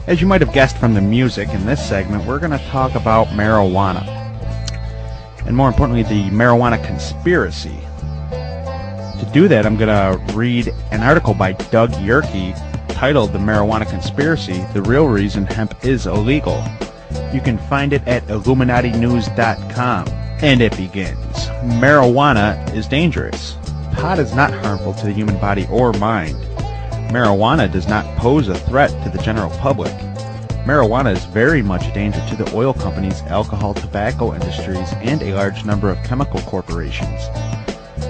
As you might have guessed from the music, in this segment we're going to talk about marijuana. And more importantly, the marijuana conspiracy. To do that, I'm going to read an article by Doug Yerke titled The Marijuana Conspiracy, The Real Reason Hemp is Illegal. You can find it at IlluminatiNews.com. And it begins. Marijuana is dangerous. Pot is not harmful to the human body or mind. Marijuana does not pose a threat to the general public. Marijuana is very much a danger to the oil companies, alcohol, tobacco industries, and a large number of chemical corporations.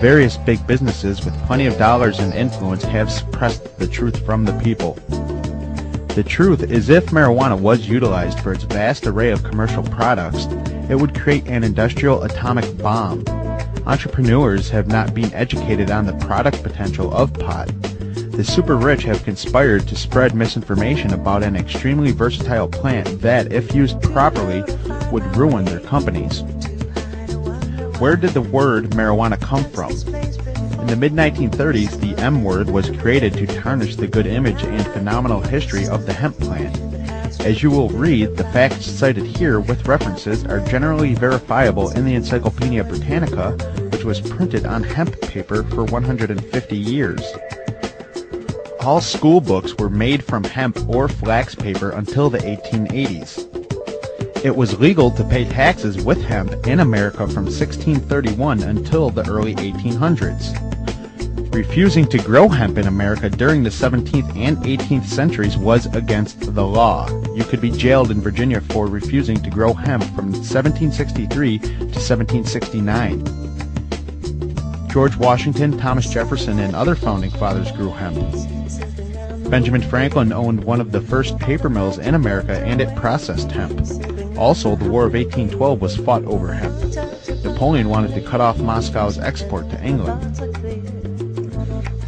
Various big businesses with plenty of dollars and influence have suppressed the truth from the people. The truth is, if marijuana was utilized for its vast array of commercial products, it would create an industrial atomic bomb. Entrepreneurs have not been educated on the product potential of pot. The super rich have conspired to spread misinformation about an extremely versatile plant that, if used properly, would ruin their companies. Where did the word marijuana come from? In the mid-1930s, the M word was created to tarnish the good image and phenomenal history of the hemp plant. As you will read, the facts cited here with references are generally verifiable in the Encyclopedia Britannica, which was printed on hemp paper for 150 years. All school books were made from hemp or flax paper until the 1880s. It was legal to pay taxes with hemp in America from 1631 until the early 1800s. Refusing to grow hemp in America during the 17th and 18th centuries was against the law. You could be jailed in Virginia for refusing to grow hemp from 1763 to 1769. George Washington, Thomas Jefferson, and other founding fathers grew hemp. Benjamin Franklin owned one of the first paper mills in America, and it processed hemp. Also, the War of 1812 was fought over hemp. Napoleon wanted to cut off Moscow's export to England.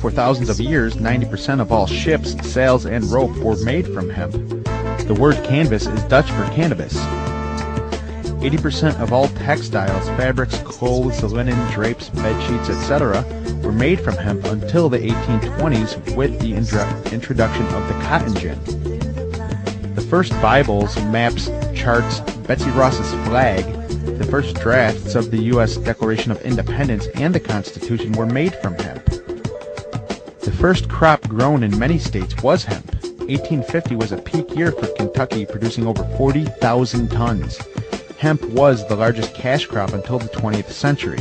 For thousands of years, 90% of all ships, sails, and rope were made from hemp. The word canvas is Dutch for cannabis. 80% of all textiles, fabrics, clothes, linen, drapes, bedsheets, etc. were made from hemp until the 1820s with the introduction of the cotton gin. The first Bibles, maps, charts, Betsy Ross's flag, the first drafts of the U.S. Declaration of Independence, and the Constitution were made from hemp. The first crop grown in many states was hemp. 1850 was a peak year for Kentucky, producing over 40,000 tons. Hemp was the largest cash crop until the 20th century.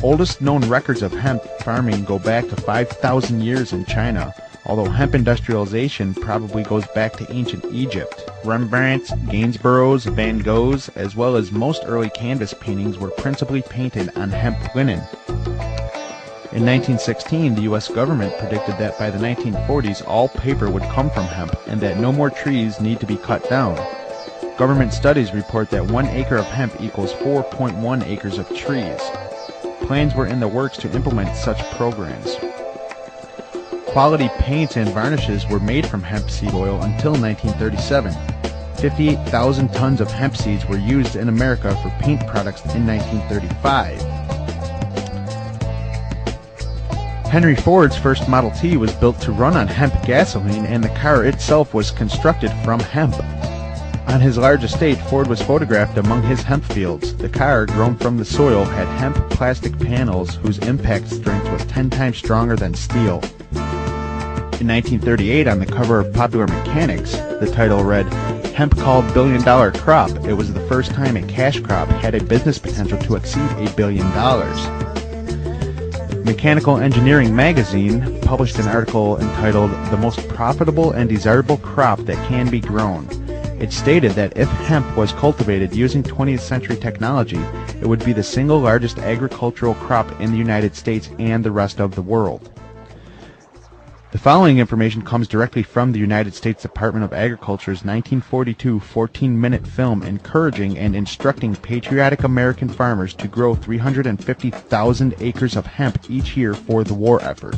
Oldest known records of hemp farming go back to 5,000 years in China, although hemp industrialization probably goes back to ancient Egypt. Rembrandt's, Gainsborough's, Van Gogh's, as well as most early canvas paintings were principally painted on hemp linen. In 1916, the U.S. government predicted that by the 1940s all paper would come from hemp and that no more trees need to be cut down. Government studies report that 1 acre of hemp equals 4.1 acres of trees. Plans were in the works to implement such programs. Quality paints and varnishes were made from hemp seed oil until 1937. 58,000 tons of hemp seeds were used in America for paint products in 1935. Henry Ford's first Model T was built to run on hemp gasoline, and the car itself was constructed from hemp. On his large estate, Ford was photographed among his hemp fields. The car, grown from the soil, had hemp plastic panels whose impact strength was 10 times stronger than steel. In 1938, on the cover of Popular Mechanics, the title read, "Hemp Called $1 Billion Crop." It was the first time a cash crop had a business potential to exceed $1 billion. Mechanical Engineering magazine published an article entitled "The Most Profitable and Desirable Crop That Can Be Grown." It stated that if hemp was cultivated using 20th century technology, it would be the single largest agricultural crop in the United States and the rest of the world. The following information comes directly from the United States Department of Agriculture's 1942 14-minute film encouraging and instructing patriotic American farmers to grow 350,000 acres of hemp each year for the war effort.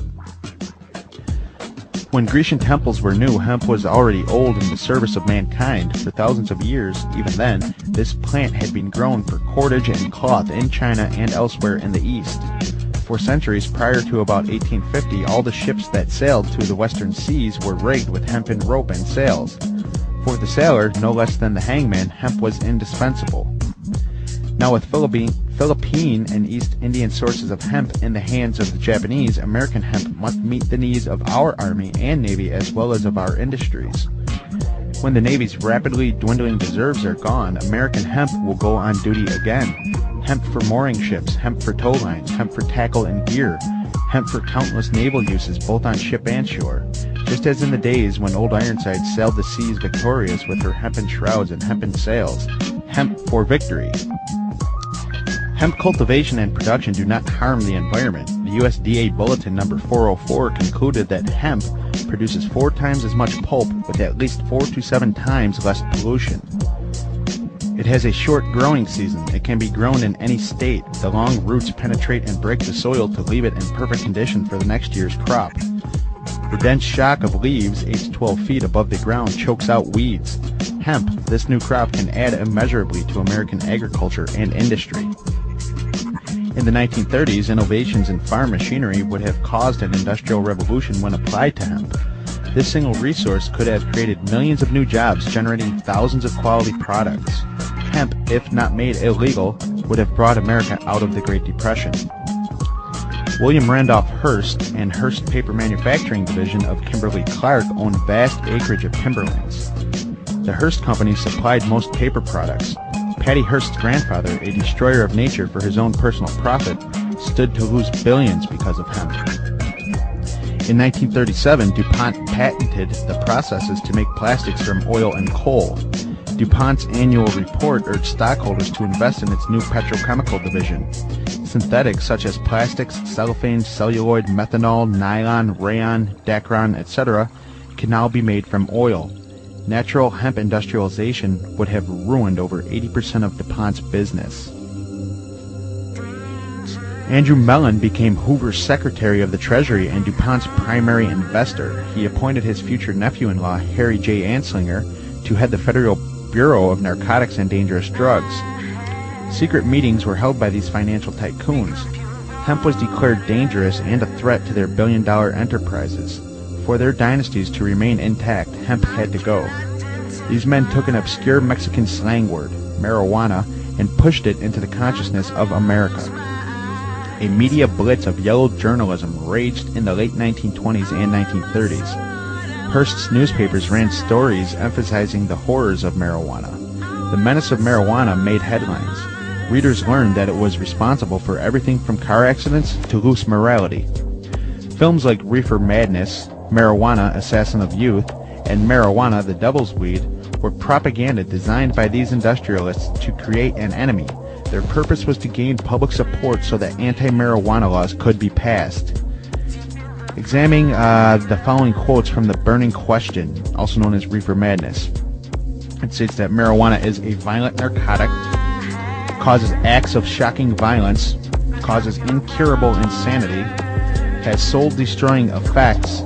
When Grecian temples were new, hemp was already old in the service of mankind. For thousands of years, even then, this plant had been grown for cordage and cloth in China and elsewhere in the East. For centuries prior to about 1850, all the ships that sailed to the western seas were rigged with hempen rope and sails. For the sailor, no less than the hangman, hemp was indispensable. Now with Philippine and East Indian sources of hemp in the hands of the Japanese, American hemp must meet the needs of our Army and Navy as well as of our industries. When the Navy's rapidly dwindling reserves are gone, American hemp will go on duty again. Hemp for mooring ships, hemp for tow lines, hemp for tackle and gear, hemp for countless naval uses both on ship and shore. Just as in the days when Old Ironside sailed the seas victorious with her hempen shrouds and hempen sails. Hemp for victory. Hemp cultivation and production do not harm the environment. The USDA Bulletin number 404 concluded that hemp produces 4 times as much pulp with at least 4 to 7 times less pollution. It has a short growing season. It can be grown in any state. The long roots penetrate and break the soil to leave it in perfect condition for the next year's crop. The dense shock of leaves, 8 to 12 feet above the ground, chokes out weeds. Hemp, this new crop, can add immeasurably to American agriculture and industry. In the 1930s, innovations in farm machinery would have caused an industrial revolution when applied to hemp. This single resource could have created millions of new jobs, generating thousands of quality products. Hemp, if not made illegal, would have brought America out of the Great Depression. William Randolph Hearst and Hearst Paper Manufacturing Division of Kimberly-Clark owned vast acreage of timberlands. The Hearst Company supplied most paper products. Patty Hearst's grandfather, a destroyer of nature for his own personal profit, stood to lose billions because of hemp. In 1937, DuPont patented the processes to make plastics from oil and coal. DuPont's annual report urged stockholders to invest in its new petrochemical division. Synthetics such as plastics, cellophane, celluloid, methanol, nylon, rayon, Dacron, etc. can now be made from oil. Natural hemp industrialization would have ruined over 80% of DuPont's business. Andrew Mellon became Hoover's Secretary of the Treasury and DuPont's primary investor. He appointed his future nephew-in-law, Harry J. Anslinger, to head the Federal Bureau of Narcotics and Dangerous Drugs. Secret meetings were held by these financial tycoons. Hemp was declared dangerous and a threat to their billion-dollar enterprises. For their dynasties to remain intact, hemp had to go. These men took an obscure Mexican slang word, marijuana, and pushed it into the consciousness of America. A media blitz of yellow journalism raged in the late 1920s and 1930s. Hearst's newspapers ran stories emphasizing the horrors of marijuana. The menace of marijuana made headlines. Readers learned that it was responsible for everything from car accidents to loose morality. Films like Reefer Madness, Marijuana, Assassin of Youth, and Marijuana, the Devil's Weed, were propaganda designed by these industrialists to create an enemy. Their purpose was to gain public support so that anti-marijuana laws could be passed. Examining the following quotes from The Burning Question, also known as Reefer Madness. It states that marijuana is a violent narcotic, causes acts of shocking violence, causes incurable insanity, has soul-destroying effects,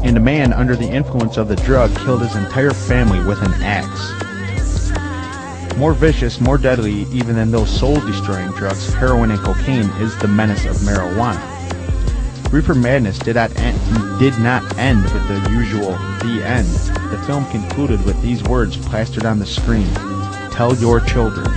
and a man under the influence of the drug killed his entire family with an axe. More vicious, more deadly even than those soul-destroying drugs, heroin and cocaine, is the menace of marijuana. Reefer Madness did not end with the usual "the end." The film concluded with these words plastered on the screen: "Tell your children."